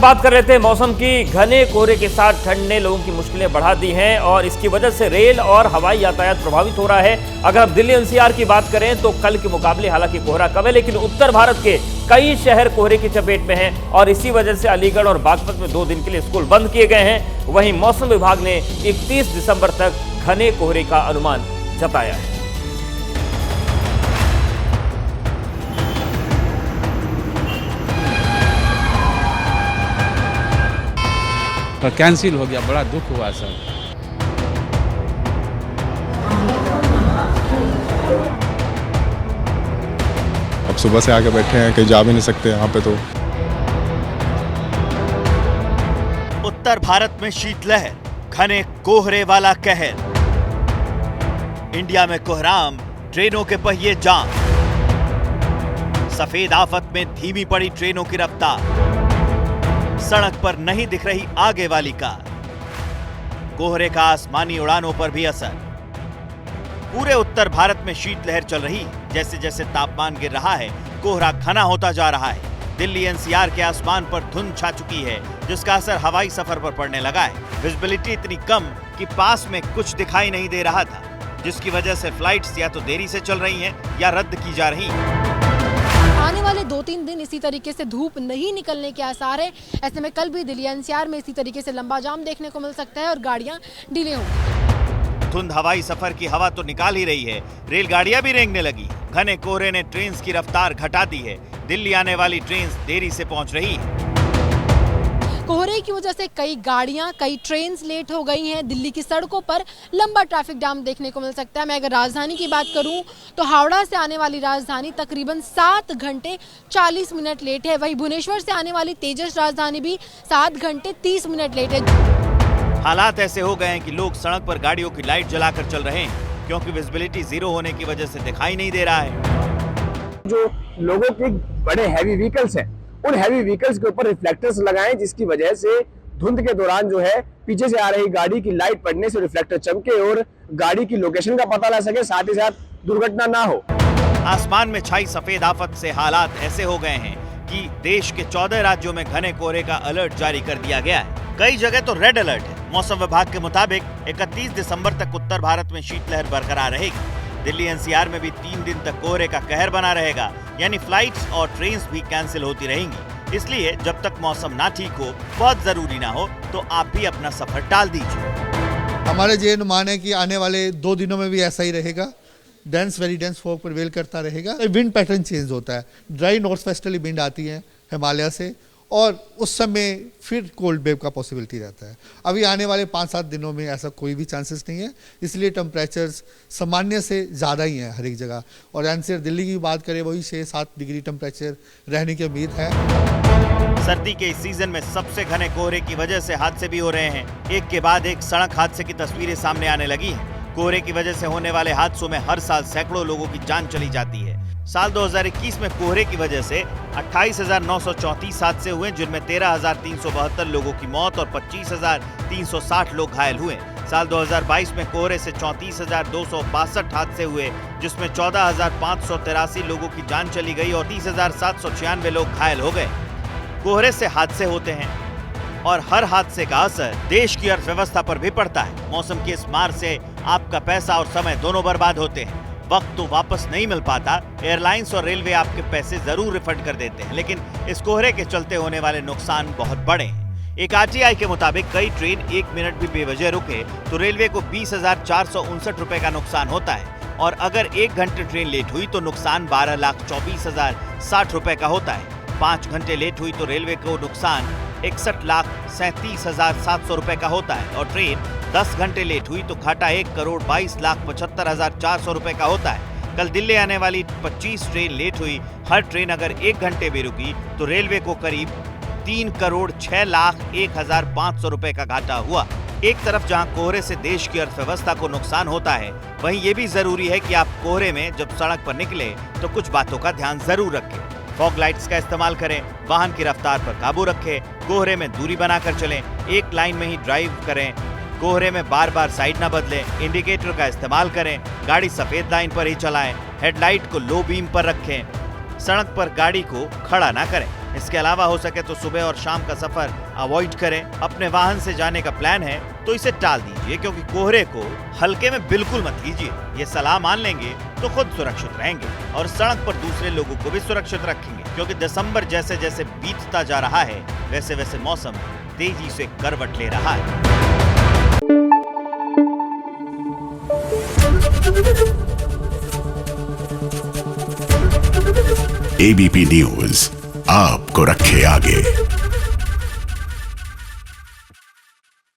बात कर रहे थे मौसम की। घने कोहरे के साथ ठंड ने लोगों की मुश्किलें बढ़ा दी हैं और इसकी वजह से रेल और हवाई यातायात प्रभावित हो रहा है। अगर आप दिल्ली एनसीआर की बात करें तो कल के मुकाबले हालांकि कोहरा कम है, लेकिन उत्तर भारत के कई शहर कोहरे की चपेट में हैं और इसी वजह से अलीगढ़ और बागपत में 2 दिन के लिए स्कूल बंद किए गए हैं। वहीं मौसम विभाग ने 31 दिसंबर तक घने कोहरे का अनुमान जताया है। कैंसिल हो गया, बड़ा दुख हुआ सर। अब सुबह से आके बैठे हैं, कहीं जा भी नहीं सकते यहाँ पे। तो उत्तर भारत में शीतलहर, घने कोहरे वाला कहर। इंडिया में कोहराम, ट्रेनों के पहिए जाम। सफेद आफत में धीमी पड़ी ट्रेनों की रफ्तार। सड़क पर नहीं दिख रही आगे वाली कार। कोहरे का आसमानी उड़ानों पर भी असर। पूरे उत्तर भारत में शीतलहर चल रही। जैसे जैसे तापमान गिर रहा है, कोहरा घना होता जा रहा है। दिल्ली एनसीआर के आसमान पर धुंध छा चुकी है, जिसका असर हवाई सफर पर पड़ने लगा है। विजिबिलिटी इतनी कम कि पास में कुछ दिखाई नहीं दे रहा था, जिसकी वजह से फ्लाइट्स या तो देरी से चल रही हैं या रद्द की जा रही हैं। आने वाले 2-3 दिन इसी तरीके से धूप नहीं निकलने के आसार है। ऐसे में कल भी दिल्ली एनसीआर में इसी तरीके से लंबा जाम देखने को मिल सकता है और गाड़ियां डिले होंगी। धुंध हवाई सफर की हवा तो निकाल ही रही है, रेलगाड़ियां भी रेंगने लगी। घने कोहरे ने ट्रेन की रफ्तार घटा दी है। दिल्ली आने वाली ट्रेन देरी से पहुंच रही है। कोहरे की वजह से कई गाड़ियां, कई ट्रेन्स लेट हो गई हैं। दिल्ली की सड़कों पर लंबा ट्रैफिक जाम देखने को मिल सकता है। मैं अगर राजधानी की बात करूं तो हावड़ा से आने वाली राजधानी तकरीबन 7 घंटे 40 मिनट लेट है। वहीं भुवनेश्वर से आने वाली तेजस राजधानी भी 7 घंटे 30 मिनट लेट है। हालात ऐसे हो गए हैं कि लोग सड़क पर गाड़ियों की लाइट जलाकर चल रहे हैं, क्योंकि विजिबिलिटी 0 होने की वजह से दिखाई नहीं दे रहा है। जो लोगों के बड़े हैवी व्हीकल्स हैं, उन हैवी व्हीकल्स के ऊपर रिफ्लेक्टर्स लगाएं, जिसकी वजह से धुंध के दौरान जो है पीछे से आ रही गाड़ी की लाइट पड़ने से रिफ्लेक्टर चमके और गाड़ी की लोकेशन का पता लग सके, साथ ही साथ दुर्घटना ना हो। आसमान में छाई सफेद आफत से हालात ऐसे हो गए हैं कि देश के 14 राज्यों में घने कोहरे का अलर्ट जारी कर दिया गया है। कई जगह तो रेड अलर्ट है। मौसम विभाग के मुताबिक 31 दिसंबर तक उत्तर भारत में शीतलहर बरकरार रहेगी। दिल्ली एनसीआर में भी 3 दिन तक कोहरे का कहर बना रहेगा, यानी फ्लाइट्स और ट्रेन्स भी कैंसिल होती रहेंगी। इसलिए जब तक मौसम ना ठीक हो, बहुत जरूरी ना हो, तो आप भी अपना सफर टाल दीजिए। हमारे ये अनुमान है कि आने वाले 2 दिनों में भी ऐसा ही रहेगा। वेरी डेंस फॉग प्रिवेल करता रहेगा। विंड पैटर्न चेंज होता है। ड्राई नॉर्थ वेस्टर्ली विंड आती है हिमालय से, और उस समय फिर कोल्ड वेव का पॉसिबिलिटी रहता है। अभी आने वाले 5-7 दिनों में ऐसा कोई भी चांसेस नहीं है, इसलिए टेम्परेचर्स सामान्य से ज़्यादा ही हैं हर एक जगह। और एनसीआर दिल्ली की बात करें, वही 6-7 डिग्री टेम्परेचर रहने की उम्मीद है। सर्दी के इस सीजन में सबसे घने कोहरे की वजह से हादसे भी हो रहे हैं। एक के बाद एक सड़क हादसे की तस्वीरें सामने आने लगी हैं। कोहरे की वजह से होने वाले हादसों में हर साल सैकड़ों लोगों की जान चली जाती है। साल 2021 में कोहरे की वजह से 28,934 हादसे हुए, जिनमें 13,372 लोगों की मौत और 25,360 लोग घायल हुए। साल 2022 में कोहरे से 34,262 हादसे हुए, जिसमें 14,583 लोगों की जान चली गई और 30,796 लोग घायल हो गए। कोहरे से हादसे होते हैं और हर हादसे का असर देश की अर्थव्यवस्था पर भी पड़ता है। मौसम की इस मार से आपका पैसा और समय दोनों बर्बाद होते हैं। वक्त तो वापस नहीं मिल पाता। एयरलाइंस और रेलवे आपके पैसे जरूर रिफंड कर देते हैं, लेकिन इस कोहरे के चलते होने वाले नुकसान बहुत बड़े हैं। एक आरटीआई के मुताबिक कई ट्रेन 1 मिनट भी बेवजह रुके तो रेलवे को 20,459 रुपए का नुकसान होता है, और अगर 1 घंटे ट्रेन लेट हुई तो नुकसान 12,24,060 रुपए का होता है। 5 घंटे लेट हुई तो रेलवे को नुकसान 61,37,700 रुपए का होता है, और ट्रेन 10 घंटे लेट हुई तो घाटा 1,22,75,400 रुपए का होता है। कल दिल्ली आने वाली 25 ट्रेन लेट हुई। हर ट्रेन अगर 1 घंटे भी रुकी तो रेलवे को करीब 3,06,01,500 रुपए का घाटा हुआ। एक तरफ जहां कोहरे से देश की अर्थव्यवस्था को नुकसान होता है, वहीं ये भी जरूरी है कि आप कोहरे में जब सड़क पर निकले तो कुछ बातों का ध्यान जरूर रखें। फॉग लाइट्स का इस्तेमाल करें, वाहन की रफ्तार पर काबू रखें, कोहरे में दूरी बनाकर चलें, एक लाइन में ही ड्राइव करें, कोहरे में बार बार साइड न बदलें, इंडिकेटर का इस्तेमाल करें, गाड़ी सफेद लाइन पर ही चलाएं, हेडलाइट को लो बीम पर रखें, सड़क पर गाड़ी को खड़ा ना करें। इसके अलावा हो सके तो सुबह और शाम का सफर अवॉइड करें। अपने वाहन से जाने का प्लान है तो इसे टाल दीजिए, क्योंकि कोहरे को हल्के में बिल्कुल मत लीजिए। ये सलाह मान लेंगे तो खुद सुरक्षित रहेंगे और सड़क पर दूसरे लोगों को भी सुरक्षित रखेंगे, क्योंकि दिसंबर जैसे जैसे बीतता जा रहा है वैसे वैसे मौसम तेजी से करवट ले रहा है। एबीपी न्यूज आपको रखे आगे।